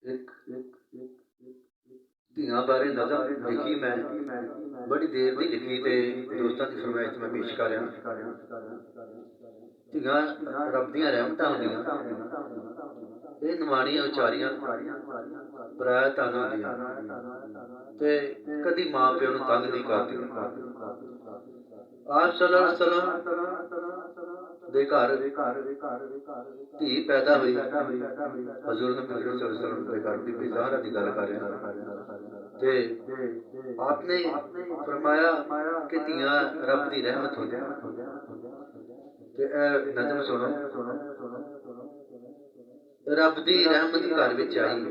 एक ਧੀਆਂ ਬਾਰੇ ਨਜ਼ਮ ਲਿਖੀ ਮੈਂ ਬੜੀ ਦੇਰ ਦੀ ਲਿਖੀ ਤੇ ਦੋਸਤਾਂ ਦੀ ਫਰਮਾਇਸ਼ ਮੈਂ ਪੇਸ਼ ਕਰ ਰਿਹਾ। ਧੀਆਂ ਰੱਬ ਦੀਆਂ ਰਹਿਮਤਾਂ ਹੁੰਦੀਆਂ, ਇਹ ਨਿਮਾਣੀਆਂ ਉਚਾਰੀਆਂ ਪਰਾਇਆ ਧਨ ਹੁੰਦੀਆਂ ਤੇ ਕਦੀ ਮਾਂ ਪਿਓ ਨੂੰ ਤੰਗ ਨਹੀਂ ਕਰਦੀਆਂ। ਆਪ ਸੱਲੱਲਾਹੁ ਅਲੈहि ਵਸੱਲਮ ਦੇ ਘਰ ਧੀ पैदा हुई। हजूर नबी सल्लल्लाहु अलैहि वसल्लम के घर बीबी ज़हरा की गल कर रहे ते आपने फरमाया कि धीआं रब की रहमत होंदियां। ते नज़म सुनो, रब की रहमत घर विच आई,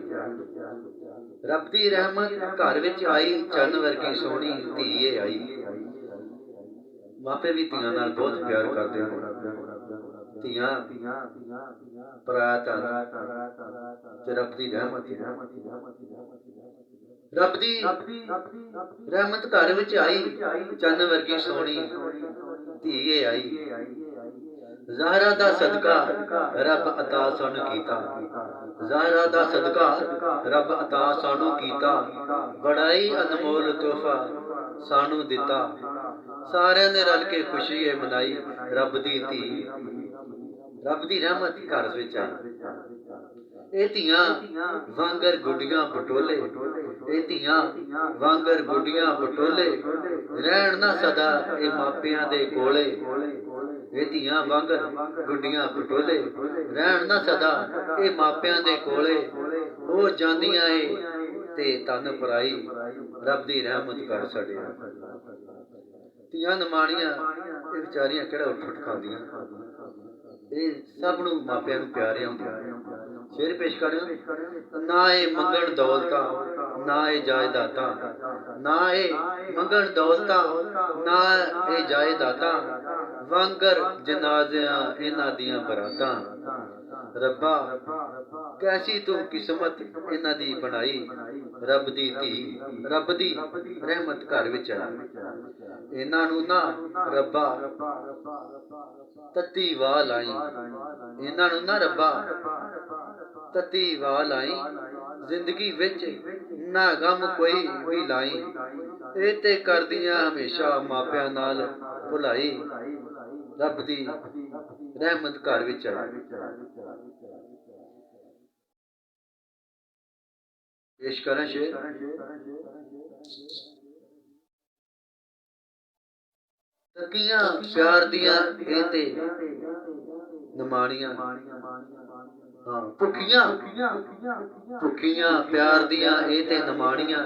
रब की रहमत घर विच आई, चन्न वर्गी सोहनी धी आई। मापे भी धीआं नाल बहुत प्यार करते हैं। धीआं पराया धन ते रब की रहमत, रब की रहमत घर विच आई, चन्न वर्गी सोहनी धी आई। ज़हरा दा सदका रब अता सानू कीता, ज़हरा दा सदका रब अता सानू कीता, बड़ाई अनमोल तोहफा सानू दिता। सारियां ने रल के खुशी मनाई, रब दी धी रब दी रहमत घर विच आई। ਇਹ ਧੀਆਂ ਵਾਂਗਰ ਗੁੱਡੀਆਂ ਪਟੋਲੇ, ਇਹ ਧੀਆਂ ਵਾਂਗਰ ਗੁੱਡੀਆਂ ਪਟੋਲੇ, ਰਹਿਣ ਨਾ ਸਦਾ ਇਹ ਮਾਪਿਆਂ ਦੇ ਕੋਲੇ। ਇਹ ਧੀਆਂ ਵਾਂਗਰ ਗੁੱਡੀਆਂ ਪਟੋਲੇ, ਰਹਿਣ ਨਾ ਸਦਾ ਇਹ ਮਾਪਿਆਂ ਦੇ ਕੋਲੇ। ਉਹ ਜਾਂਦੀਆਂ ਏ ਤੇ ਤਨ ਪਰਾਈ, ਰੱਬ ਦੀ ਰਹਿਮਤ ਕਰ ਛੱਡਿਆ। ਧੀਆਂ ਨਿਮਾਣੀਆਂ ਇਹ ਵਿਚਾਰੀਆਂ ਕਿਹੜਾ ਉੱਠ ਉੱਠ ਖਾਂਦੀਆਂ, ਇਹ ਸਭ ਨੂੰ ਮਾਪਿਆਂ ਨੂੰ ਪਿਆਰੀਆਂ ਹੁੰਦੀਆਂ। शेर पेश कर, ना ए मंगण दौलता ना ए जायदाता, ना ए मंगण दौलता ना ए जायदाता, वांगर जनाज़ियां इन्हां दियां बरातां। रब्बा कैसी तू किस्मत इन्हां दी बनाई, रब दी धी रब दी रहमत घर विच आई। इन्हां नूं ना रब्बा तत्ती वाह लाई, इन्हां नूं ना रब्बा तत्ती वाह लाई, जिंदगी विच ना गम कोई भी लाई। ਇਹ ਤੇ ਕਰਦੀਆਂ ਹਮੇਸ਼ਾ ਮਾਪਿਆਂ ਨਾਲ ਭੁਲਾਈ, ਰੱਬ ਦੀ ਰਹਿਮਤ ਘਰ ਵਿੱਚ ਆਈ। ਪੇਸ਼ ਕਰਾਂ ਸ਼ੇਰ, ਤਕੀਆਂ ਪਿਆਰ ਦੀਆਂ ਇਹ ਤੇ ਨਿਮਾਣੀਆਂ, ਭੁੱਖੀਆਂ ਭੁੱਖੀਆਂ ਪਿਆਰ ਦੀਆਂ ਇਹ ਤੇ ਨਿਮਾਣੀਆਂ,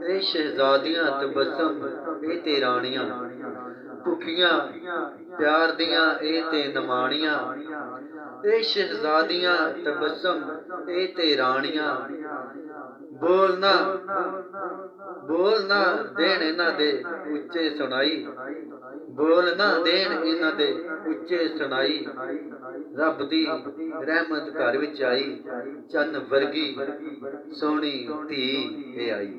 ਇਹ ਸ਼ਹਿਜ਼ਾਦੀਆਂ ਤਬਸਮ ਇਹ ਤੇ ਰਾਣੀਆਂ। ਭੁੱਖੀਆਂ ਪਿਆਰ ਦੀਆਂ ਇਹ ਤੇ ਨਿਮਾਣੀਆਂ, ਇਹ ਸ਼ਹਿਜ਼ਾਦੀਆਂ ਤਬਸਮ ਇਹ ਤੇ ਰਾਣੀਆਂ। ਬੋਲ ਨਾ ਦੇਣ ਇਹਨਾਂ ਦੇ ਉੱਚੇ ਸੁਣਾਈ, ਬੋਲ ਨਾ ਦੇਣ ਇਹਨਾਂ ਦੇ ਉੱਚੇ ਸੁਣਾਈ। रब दी रहमत घर विच आई, चन्न वर्गी सोहनी धी आई।